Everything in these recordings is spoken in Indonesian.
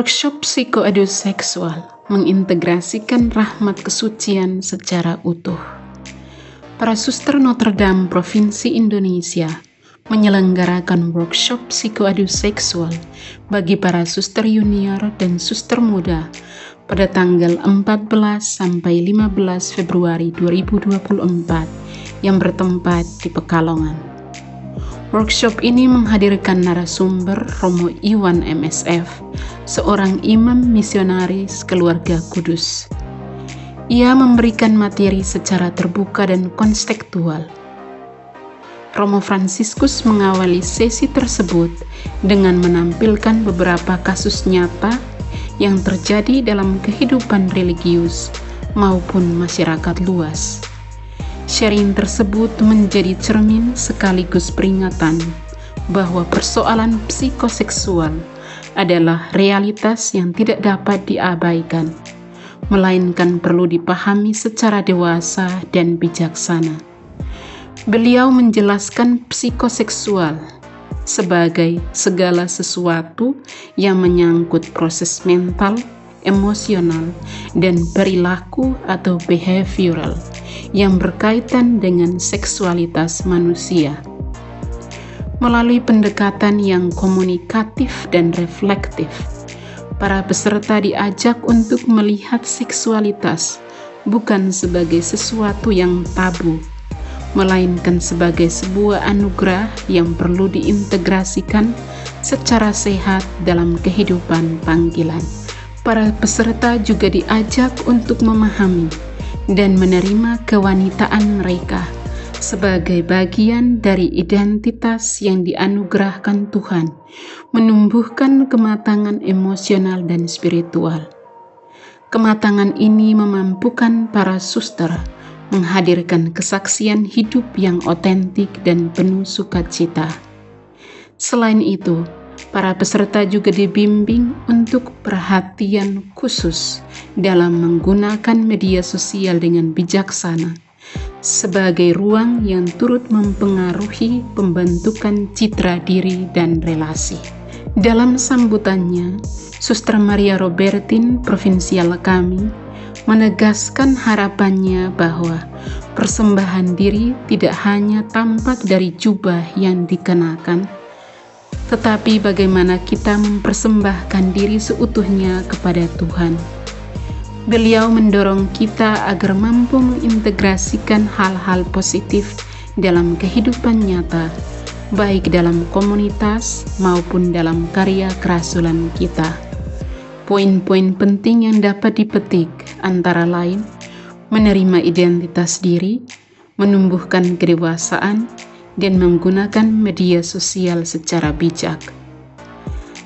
Workshop psikoeduseksual mengintegrasikan rahmat kesucian secara utuh. Para suster Notre Dame Provinsi Indonesia menyelenggarakan workshop psikoeduseksual bagi para suster junior dan suster muda pada tanggal 14 sampai 15 Februari 2024 yang bertempat di Pekalongan. Workshop ini menghadirkan narasumber Romo Iwan MSF, seorang imam misionaris keluarga kudus. Ia memberikan materi secara terbuka dan kontekstual. Romo Fransiskus mengawali sesi tersebut dengan menampilkan beberapa kasus nyata yang terjadi dalam kehidupan religius maupun masyarakat luas. Sharing tersebut menjadi cermin sekaligus peringatan bahwa persoalan psikoseksual adalah realitas yang tidak dapat diabaikan, melainkan perlu dipahami secara dewasa dan bijaksana. Beliau menjelaskan psikoseksual sebagai segala sesuatu yang menyangkut proses mental, emosional, dan perilaku atau behavioral yang berkaitan dengan seksualitas manusia. Melalui pendekatan yang komunikatif dan reflektif, para peserta diajak untuk melihat seksualitas bukan sebagai sesuatu yang tabu, melainkan sebagai sebuah anugerah yang perlu diintegrasikan secara sehat dalam kehidupan panggilan. Para peserta juga diajak untuk memahami dan menerima kewanitaan mereka sebagai bagian dari identitas yang dianugerahkan Tuhan, menumbuhkan kematangan emosional dan spiritual. Kematangan ini memampukan para suster menghadirkan kesaksian hidup yang otentik dan penuh sukacita. Selain itu, para peserta juga dibimbing untuk perhatian khusus dalam menggunakan media sosial dengan bijaksana sebagai ruang yang turut mempengaruhi pembentukan citra diri dan relasi. Dalam sambutannya, Suster Maria Robertin, provinsial kami, menegaskan harapannya bahwa persembahan diri tidak hanya tampak dari jubah yang dikenakan, tetapi bagaimana kita mempersembahkan diri seutuhnya kepada Tuhan. Beliau mendorong kita agar mampu mengintegrasikan hal-hal positif dalam kehidupan nyata, baik dalam komunitas maupun dalam karya kerasulan kita. Poin-poin penting yang dapat dipetik antara lain menerima identitas diri, menumbuhkan kedewasaan, dan menggunakan media sosial secara bijak.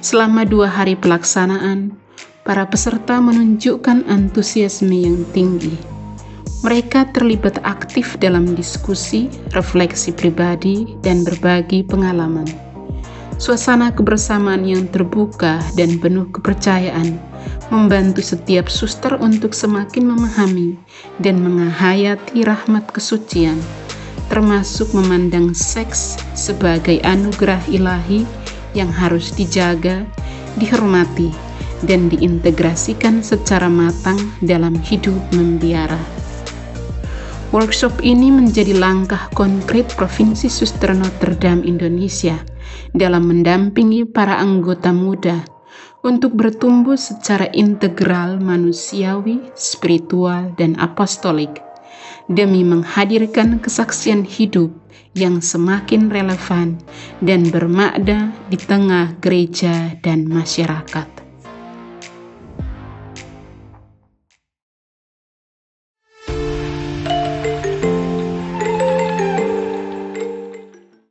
Selama 2 hari pelaksanaan, para peserta menunjukkan antusiasme yang tinggi. Mereka terlibat aktif dalam diskusi, refleksi pribadi, dan berbagi pengalaman. Suasana kebersamaan yang terbuka dan penuh kepercayaan membantu setiap suster untuk semakin memahami dan menghayati rahmat kesucian, termasuk memandang seks sebagai anugerah ilahi yang harus dijaga, dihormati, dan diintegrasikan secara matang dalam hidup membiara. Workshop ini menjadi langkah konkret Provinsi Suster Notre Dame Indonesia dalam mendampingi para anggota muda untuk bertumbuh secara integral manusiawi, spiritual, dan apostolik, demi menghadirkan kesaksian hidup yang semakin relevan dan bermakna di tengah gereja dan masyarakat.